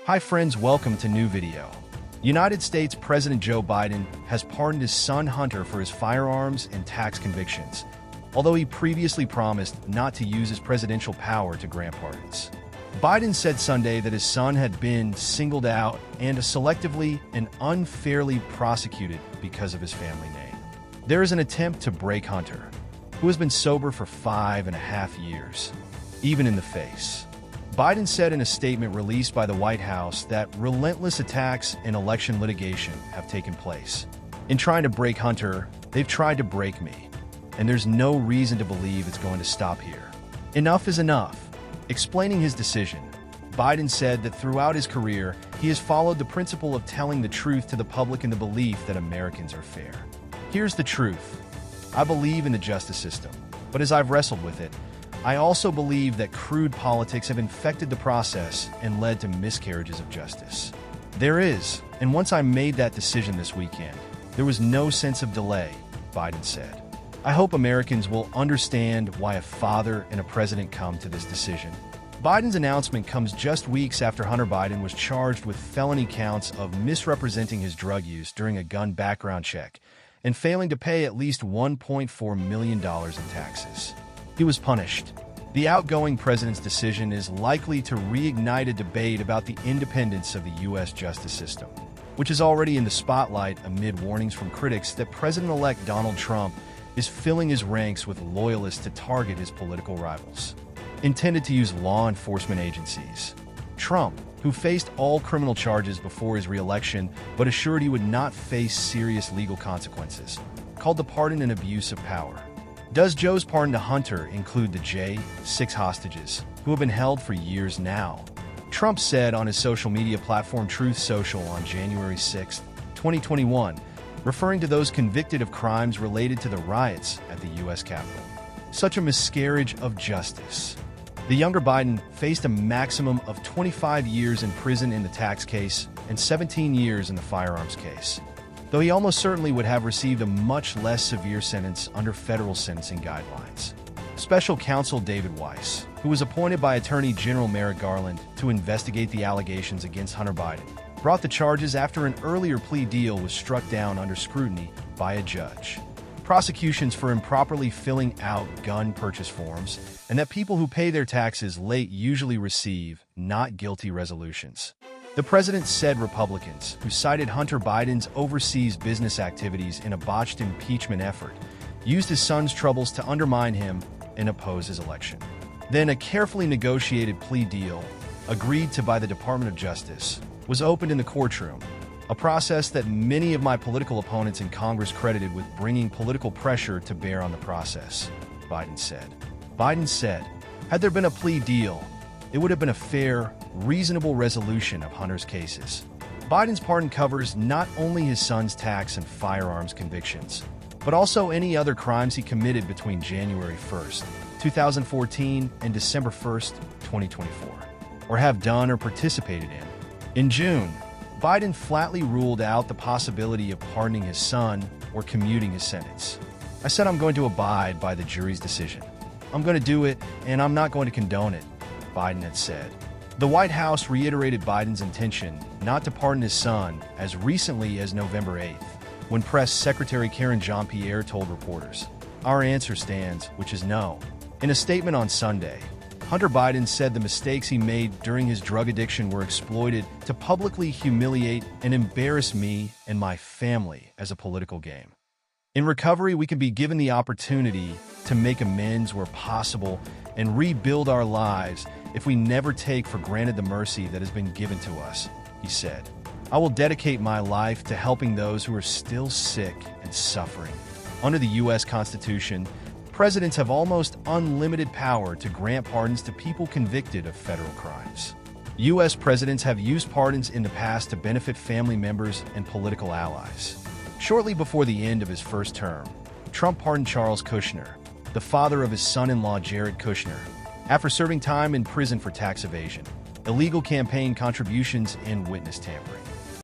Hi friends, welcome to new video. United States President Joe Biden has pardoned his son Hunter for his firearms and tax convictions, although he previously promised not to use his presidential power to grant pardons. Biden said Sunday that his son had been singled out and selectively and unfairly prosecuted because of his family name. There is an attempt to break Hunter, who has been sober for 5.5 years, even in the face. Biden said in a statement released by the White House that relentless attacks and election litigation have taken place. In trying to break Hunter, they've tried to break me, and there's no reason to believe it's going to stop here. Enough is enough. Explaining his decision, Biden said that throughout his career, he has followed the principle of telling the truth to the public in the belief that Americans are fair. Here's the truth. I believe in the justice system, but as I've wrestled with it, I also believe that crude politics have infected the process and led to miscarriages of justice. There is, and once I made that decision this weekend, there was no sense of delay, Biden said. I hope Americans will understand why a father and a president come to this decision. Biden's announcement comes just weeks after Hunter Biden was charged with felony counts of misrepresenting his drug use during a gun background check and failing to pay at least $1.4 million in taxes. He was punished. The outgoing president's decision is likely to reignite a debate about the independence of the U.S. justice system, which is already in the spotlight amid warnings from critics that President-elect Donald Trump is filling his ranks with loyalists to target his political rivals. Intended to use law enforcement agencies, Trump, who faced all criminal charges before his re-election but assured he would not face serious legal consequences, called the pardon an abuse of power. Does Joe's pardon to Hunter include the 6 hostages, who have been held for years now? Trump said on his social media platform Truth Social on January 6, 2021, referring to those convicted of crimes related to the riots at the U.S. Capitol. Such a miscarriage of justice. The younger Biden faced a maximum of 25 years in prison in the tax case and 17 years in the firearms case, though he almost certainly would have received a much less severe sentence under federal sentencing guidelines. Special counsel David Weiss, who was appointed by Attorney General Merrick Garland to investigate the allegations against Hunter Biden, brought the charges after an earlier plea deal was struck down under scrutiny by a judge. Prosecutions for improperly filling out gun purchase forms, and that people who pay their taxes late usually receive not guilty resolutions. The president said Republicans, who cited Hunter Biden's overseas business activities in a botched impeachment effort, used his son's troubles to undermine him and oppose his election. Then a carefully negotiated plea deal, agreed to by the Department of Justice, was opened in the courtroom, a process that many of my political opponents in Congress credited with bringing political pressure to bear on the process, Biden said. Biden said, had there been a plea deal, it would have been a fair, reasonable resolution of Hunter's cases. Biden's pardon covers not only his son's tax and firearms convictions, but also any other crimes he committed between January 1st, 2014 and December 1st, 2024, or have done or participated in. In June, Biden flatly ruled out the possibility of pardoning his son or commuting his sentence. I said I'm going to abide by the jury's decision. I'm going to do it, and I'm not going to condone it, Biden had said. The White House reiterated Biden's intention not to pardon his son as recently as November 8th, when Press Secretary Karen Jean-Pierre told reporters, "Our answer stands, which is no." In a statement on Sunday, Hunter Biden said the mistakes he made during his drug addiction were exploited to publicly humiliate and embarrass me and my family as a political game. In recovery, we can be given the opportunity to make amends where possible and rebuild our lives if we never take for granted the mercy that has been given to us, he said. I will dedicate my life to helping those who are still sick and suffering. Under the U.S. Constitution, presidents have almost unlimited power to grant pardons to people convicted of federal crimes. U.S. presidents have used pardons in the past to benefit family members and political allies. Shortly before the end of his first term, Trump pardoned Charles Kushner, the father of his son-in-law Jared Kushner, after serving time in prison for tax evasion, illegal campaign contributions, and witness tampering.